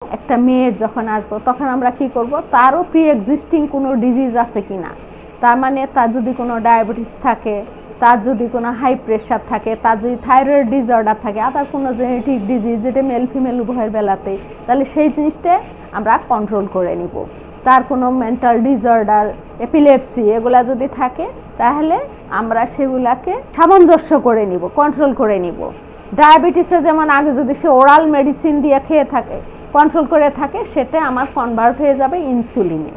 একটা মেয়ের যখন আসবো তখন আমরা কি করব, তারও প্রি এক্সিস্টিং কোনো ডিজিজ আছে কিনা, তার মানে তার যদি কোনো ডায়াবেটিস থাকে, তার যদি কোনো হাই প্রেশার থাকে, তার যদি থাইরয়েড ডিসঅর্ডার থাকে, আদার কোনো জেনেটিক ডিজিজ যেটা মেল ফিমেল উভয়ের বেলাতেই, তাহলে সেই জিনিসটা আমরা কন্ট্রোল করে নিব। তার কোনো মেন্টাল ডিসঅর্ডার, এপিলেপসি এগুলা যদি থাকে তাহলে আমরা সেগুলাকে সামঞ্জস্য করে নিব, কন্ট্রোল করে নিব। ডায়াবেটিসে যেমন আগে যদি সে ওরাল মেডিসিন দিয়ে খেয়ে থাকে, কন্ট্রোল করে থাকে, সেটা আমার কনভার্ট হয়ে যাবে ইনসুলিনে।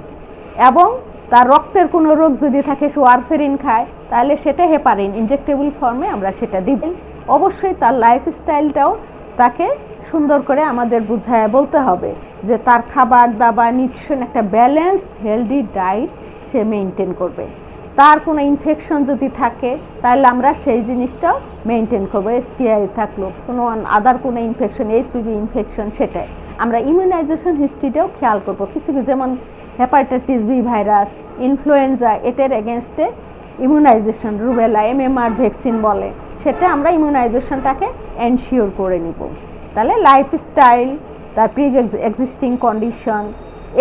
এবং তার রক্তের কোনো রোগ যদি থাকে, সে ওয়ারফেরিন খায়, তাহলে সেটা হেপারিন ইনজেক্টেবল ফর্মে আমরা সেটা দিব। অবশ্যই তার লাইফস্টাইলটাও তাকে সুন্দর করে আমাদের বুঝায় বলতে হবে যে তার খাবার দাবার নিউট্রিশন একটা ব্যালেন্স হেলদি ডায়েট সে মেনটেন করবে। তার কোনো ইনফেকশন যদি থাকে তাহলে আমরা সেই জিনিসটাও মেনটেন করবো। এসটিআই থাকলো, কোনো আদার কোনো ইনফেকশন, এইচপিভি ইনফেকশন, সেটাই আমরা ইমিউনাইজেশন হিস্ট্রিটাও খেয়াল করবো। কিছু যেমন হেপাটাইটিস বি ভাইরাস, ইনফ্লুয়েঞ্জা, এটার এগেনস্টে ইমিউনাইজেশন, রুবেলা, এমএমআর ভ্যাকসিন বলে, সেটা আমরা ইমিউনাইজেশনটাকে এনশিওর করে নিব। তাহলে লাইফস্টাইল, তার প্রি এক্সিস্টিং কন্ডিশন,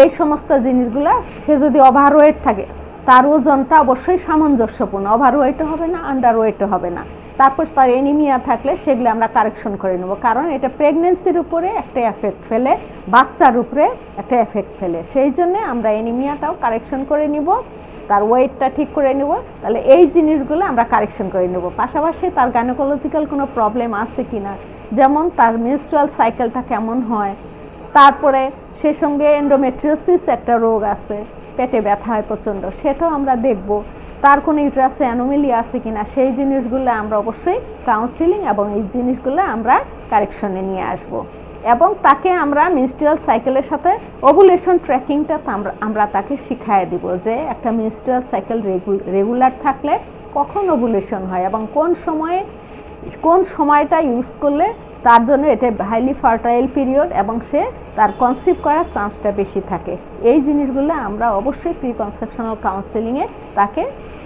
এই সমস্ত জিনিসগুলো, সে যদি ওভারওয়েট থাকে তার ওজনটা অবশ্যই সামঞ্জস্যপূর্ণ, ওভারওয়েটও হবে না, আন্ডারওয়েটও হবে না। তারপর তার এনিমিয়া থাকলে সেগুলো আমরা কারেকশন করে নেব, কারণ এটা প্রেগনেন্সির উপরে একটা এফেক্ট ফেলে, বাচ্চার উপরে একটা এফেক্ট ফেলে, সেই জন্য আমরা এনিমিয়াটাও কারেকশন করে নিব, তার ওয়েটটা ঠিক করে নেব। তাহলে এই জিনিসগুলো আমরা কারেকশন করে নেব। পাশাপাশি তার গাইনোকোলজিক্যাল কোনো প্রবলেম আছে কিনা, যেমন তার মেনস্ট্রুয়াল সাইকেলটা কেমন হয়, তারপরে সে সঙ্গে এন্ডোমেট্রিওসিস একটা রোগ আছে, পেটে ব্যথা হয় প্রচণ্ড, সেটাও আমরা দেখব। তার কোনো ইউট্রাসে অ্যানোমেলি আছে কিনা, সেই জিনিসগুলো আমরা অবশ্যই কাউন্সিলিং এবং এই জিনিসগুলো আমরা কারেকশনে নিয়ে আসব। এবং তাকে আমরা মেনস্ট্রুয়াল সাইকেলের সাথে ওভুলেশন ট্র্যাকিংটা আমরা তাকে শিখায় দিব, যে একটা মেনস্ট্রুয়াল সাইকেল রেগুলার থাকলে কখন ওভুলেশন হয় এবং কোন সময়টা ইউজ করলে তার জন্য এটা হাইলি ফার্টাইল পিরিয়ড এবং সে তার কনসিভ করার চান্সটা বেশি থাকে। এই জিনিসগুলো আমরা অবশ্যই প্রি কনসেপশনাল কাউন্সেলিংয়ে তাকে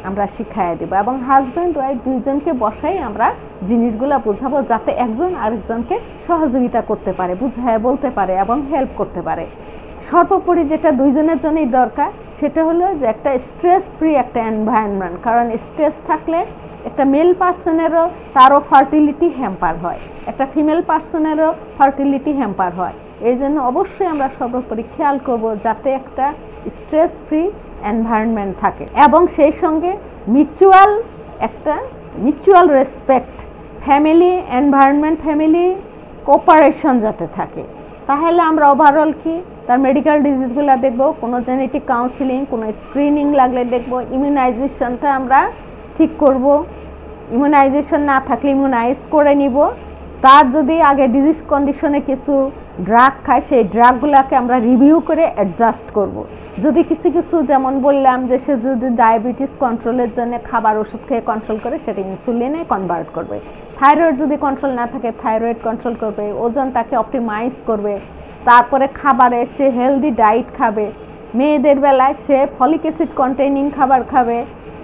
আমরা শিখাই দেব। এবং হাজব্যান্ড ওয়াইফ দুইজনকে বসাই আমরা জিনিসগুলো বোঝাবো, যাতে একজন আরেকজনকে সহযোগিতা করতে পারে, বুঝায় বলতে পারে এবং হেল্প করতে পারে। সর্বোপরি যেটা দুইজনের জন্যই দরকার সেটা হলো যে একটা স্ট্রেস ফ্রি একটা এনভায়রনমেন্ট, কারণ স্ট্রেস থাকলে একটা মেল পার্সনেরও তারও ফার্টিলিটি হ্যাম্পার হয়, একটা ফিমেল পার্সনেরও ফার্টিলিটি হ্যাম্পার হয়। এই জন্য অবশ্যই আমরা সর্বোপরি খেয়াল করব যাতে একটা স্ট্রেস ফ্রি এনভায়রনমেন্ট থাকে এবং সেই সঙ্গে mutual respect, family environment, family cooperation যাতে থাকে। তাহলে আমরা ওভারঅল কি তার মেডিকেল ডিজিজগুলো দেখবো, কোনো জেনেটিক কাউন্সিলিং, কোনো স্ক্রিনিং লাগলে দেখবো, ইমিউনাইজেশনটা আমরা ঠিক করব, ইমিউনাইজেশন না থাকলে ইমিউনাইজ করে নিব। তার যদি আগে ডিজিজ কন্ডিশনে কিছু ড্রাগ খায়, সেই ড্রাগগুলোকে আমরা রিভিউ করে অ্যাডজাস্ট করব। যদি কিছু যেমন বললাম যে সে যদি ডায়াবেটিস কন্ট্রোলের জন্য খাবার ওষুধ খেয়ে কন্ট্রোল করে, সেটা ইনসুলিনে কনভার্ট করবে। থাইরয়েড যদি কন্ট্রোল না থাকে, থাইরয়েড কন্ট্রোল করবে, ওজনটাকে অপটিমাইজ করবে। তারপরে খাবারে সে হেলদি ডায়েট খাবে, মেয়েদের বেলায় সে ফলিক অ্যাসিড কন্টেইনিং খাবার খাবে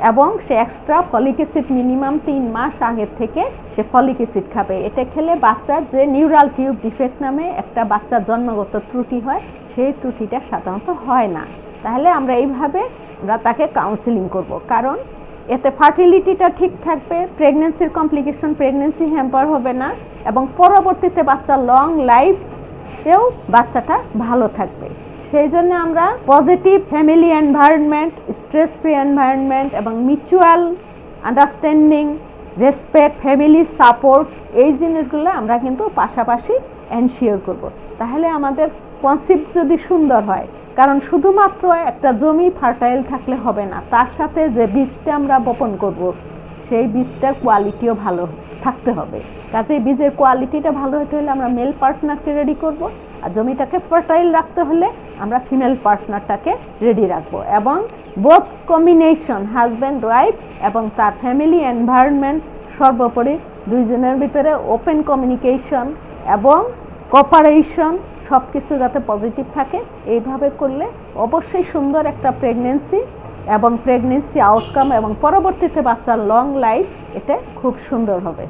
এবং সে এক্সট্রা ফলিক অ্যাসিড মিনিমাম 3 মাস আগের থেকে সে ফলিক অ্যাসিড খাবে। এটা খেলে বাচ্চার যে নিউরাল টিউব ডিফেক্ট নামে একটা বাচ্চার জন্মগত ত্রুটি হয়, সেই ত্রুটিটা সাধারণত হয় না। তাহলে আমরা এইভাবে তাকে কাউন্সিলিং করব, কারণ এতে ফার্টিলিটিটা ঠিক থাকবে, প্রেগনেন্সির কমপ্লিকেশন, প্রেগনেন্সি হ্যাম্পার হবে না এবং পরবর্তীতে বাচ্চার লং লাইফেও বাচ্চাটা ভালো থাকবে। সেই জন্য আমরা positive family environment, stress free environment এবং mutual understanding, respect, family support, এই জিনিসগুলো আমরা কিন্তু পাশাপাশি এনশিওর করব। তাহলে আমাদের কনসেপ্ট যদি সুন্দর হয়, কারণ শুধুমাত্র একটা জমি ফার্টাইল থাকলে হবে না, তার সাথে যে বীজটা আমরা বপন করব সেই বীজটার কোয়ালিটিও ভালো থাকতে হবে। কাজে বীজের কোয়ালিটিটা ভালো হতে হলে আমরা মেল পার্টনারকে রেডি করব, আর জমিটাকে ফার্টাইল রাখতে হলে আমরা ফিমেল পার্টনারটাকে রেডি রাখবো। এবং বোথ কম্বিনেশন, হাজব্যান্ড ওয়াইফ এবং তার ফ্যামিলি এনভায়রনমেন্ট, সর্বোপরি দুইজনের ভিতরে ওপেন কমিউনিকেশন এবং কোঅপারেশন সব কিছু যাতে পজিটিভ থাকে, এইভাবে করলে অবশ্যই সুন্দর একটা প্রেগনেন্সি এবং প্রেগনেন্সি আউটকাম এবং পরবর্তীতে বাচ্চার লং লাইফ এটা খুব সুন্দর হবে।